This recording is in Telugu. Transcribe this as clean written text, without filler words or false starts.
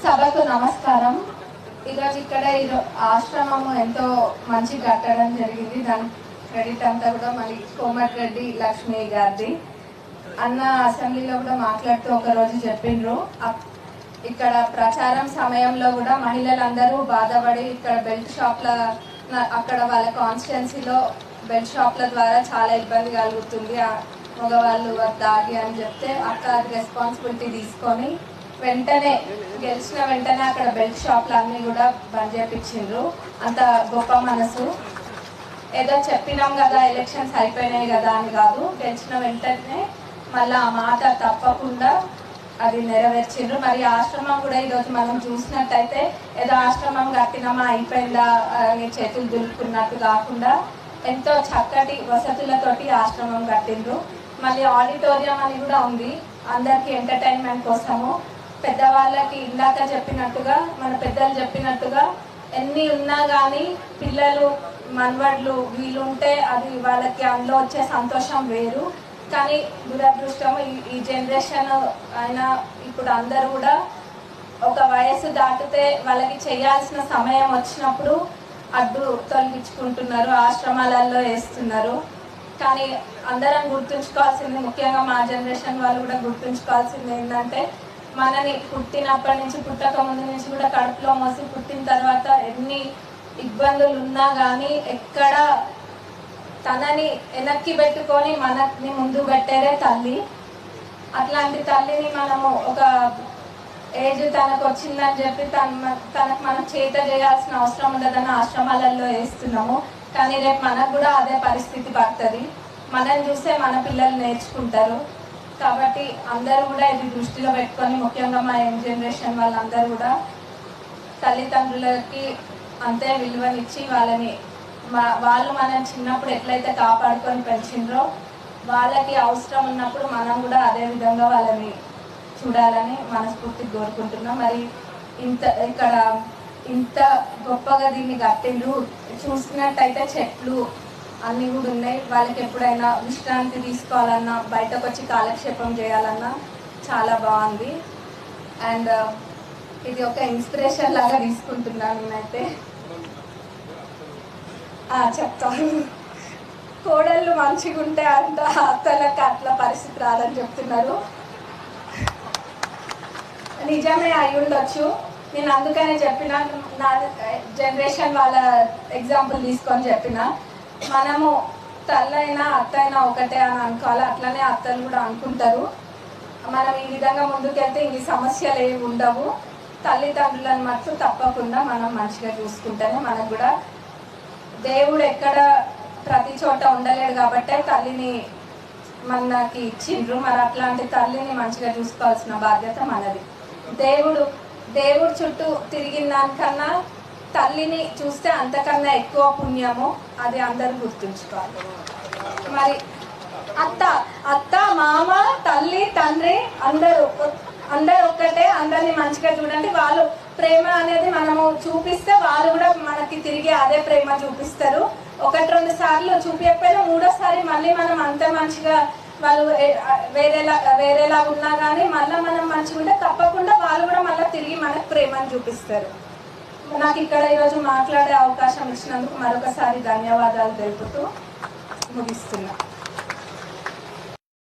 సభకు నమస్కారం. ఈరోజు ఇక్కడ ఆశ్రమము ఎంతో మంచి కట్టడం జరిగింది. దాని క్రెడిట్ అంతా కూడా మరి కోమటిరెడ్డి లక్ష్మి గారిది. అన్న అసెంబ్లీలో కూడా మాట్లాడుతూ ఒకరోజు చెప్పిండ్రు, ఇక్కడ ప్రచారం సమయంలో కూడా మహిళలందరూ బాధపడి ఇక్కడ బెల్ట్ షాప్ల అక్కడ వాళ్ళ కాన్స్టిట్యున్సీలో బెల్ట్ షాప్ల ద్వారా చాలా ఇబ్బంది కలుగుతుంది, మగవాళ్ళు దాగి అని చెప్తే అక్క రెస్పాన్సిబిలిటీ తీసుకొని వెంటనే గెలిచిన వెంటనే అక్కడ బెల్ట్ షాప్లు అన్నీ కూడా బంద్ చేయించిండ్రు. అంత గొప్ప మనసు. ఏదో చెప్పినాం కదా ఎలక్షన్స్ అయిపోయినాయి కదా అని కాదు, గెలిచిన వెంటనే మళ్ళీ ఆ మాట తప్పకుండా అది నెరవేర్చిండ్రు. మరి ఆశ్రమం కూడా ఈరోజు మనం చూసినట్టయితే ఏదో ఆశ్రమం కట్టినామా అయిపోయిందా అని చేతులు దులుపుకున్నట్టు కాకుండా ఎంతో చక్కటి వసతులతోటి ఆశ్రమం కట్టిండ్రు. మళ్ళీ ఆడిటోరియం అని కూడా ఉంది అందరికీ ఎంటర్టైన్మెంట్ కోసము. పెద్దవాళ్ళకి ఇందాక చెప్పినట్టుగా మన పెద్దలు చెప్పినట్టుగా ఎన్ని ఉన్నా కానీ పిల్లలు మనవడ్లు వీలుంటే అది వాళ్ళకి అందులో వచ్చే సంతోషం వేరు. కానీ దురదృష్టం ఈ జనరేషన్ అయినా ఇప్పుడు అందరూ కూడా ఒక వయసు దాటితే వాళ్ళకి చేయాల్సిన సమయం వచ్చినప్పుడు అడ్డు తొలగించుకుంటున్నారు, ఆశ్రమాలలో వేస్తున్నారు. కానీ అందరం గుర్తుంచుకోవాల్సింది, ముఖ్యంగా మా జనరేషన్ వాళ్ళు కూడా గుర్తుంచుకోవాల్సింది ఏంటంటే మనని పుట్టినప్పటి నుంచి పుట్టక ముందు నుంచి కూడా కడుపులో మోసి పుట్టిన తర్వాత ఎన్ని ఇబ్బందులు ఉన్నా కానీ ఎక్కడ తనని వెనక్కి పెట్టుకొని మనని ముందు పెట్టేదే తల్లి. అట్లాంటి తల్లిని మనము ఒక ఏజ్ తనకు వచ్చిందని చెప్పి తనకు మనం చేత చేయాల్సిన అవసరం ఉండదని ఆశ్రమాలలో వేస్తున్నాము. కానీ రేపు మనకు కూడా అదే పరిస్థితి పడుతుంది. మనని చూసే మన పిల్లలు నేర్చుకుంటారు. కాబట్టి అందరూ కూడా ఇది దృష్టిలో పెట్టుకొని ముఖ్యంగా మా యంగ్ జనరేషన్ వాళ్ళందరూ కూడా తల్లిదండ్రులకి అంతే విలువనిచ్చి వాళ్ళు మనం చిన్నప్పుడు ఎట్లయితే కాపాడుకొని పెంచిండ్రో వాళ్ళకి అవసరం ఉన్నప్పుడు మనం కూడా అదే విధంగా వాళ్ళని చూడాలని మనస్ఫూర్తిగా కోరుకుంటున్నాం. మరి ఇక్కడ ఇంత గొప్పగా దీన్ని కట్టిండ్రు. చూసినట్టయితే చెట్లు అన్నీ కూడా ఉన్నాయి. వాళ్ళకి ఎప్పుడైనా విశ్రాంతి తీసుకోవాలన్నా బయటకు వచ్చి కాలక్షేపం చేయాలన్నా చాలా బాగుంది. అండ్ ఇది ఒక ఇన్స్పిరేషన్ లాగా తీసుకుంటున్నాను నేనైతే. చెప్తాను, కోడళ్ళు మంచిగా ఉంటే అంత అత్తలకు అట్లా పరిస్థితి రాదని చెప్తున్నారు. నిజమే అయి ఉండొచ్చు. నేను అందుకనే చెప్పిన, నా జనరేషన్ వాళ్ళ ఎగ్జాంపుల్ తీసుకొని చెప్పిన, మనము తల్లైనా అత్తైనా ఒకటే అని అనుకోవాలి. అట్లనే అత్తలు కూడా అనుకుంటారు. మనం ఈ విధంగా ముందుకెళ్తే ఇన్ని సమస్యలు ఏమి ఉండవు. తల్లిదండ్రులను మట్టు తప్పకుండా మనం మంచిగా చూసుకుంటేనే మనకు కూడా దేవుడు ఎక్కడ ప్రతి చోట ఉండలేడు కాబట్టి తల్లిని మనకి ఇచ్చిండ్రు. మరి అట్లాంటి తల్లిని మంచిగా చూసుకోవాల్సిన బాధ్యత మనది. దేవుడు చుట్టూ తిరిగిన దానికన్నా తల్లిని చూస్తే అంతకన్నా ఎక్కువ పుణ్యము. అది అందరూ గుర్తుంచుకోవాలి. మరి అత్త మామ తల్లి తండ్రి అందరూ ఒక్కటే. అందరినీ మంచిగా చూడండి. వాళ్ళు ప్రేమ అనేది మనము చూపిస్తే వాళ్ళు కూడా మనకి తిరిగి అదే ప్రేమ చూపిస్తారు. 1-2 సార్లు చూపించకపోయినా 3వ సారి మళ్ళీ మనం అంత మంచిగా వాళ్ళు వేరేలా ఉన్నా కానీ మళ్ళీ మనం మంచిగా ఉంటే తప్పకుండా వాళ్ళు కూడా మళ్ళీ తిరిగి మనకు ప్రేమను చూపిస్తారు. నాకు ఇక్కడ ఈరోజు మాట్లాడే అవకాశం ఇచ్చినందుకు మరొకసారి ధన్యవాదాలు తెలుపుతూ ముగిస్తున్నా.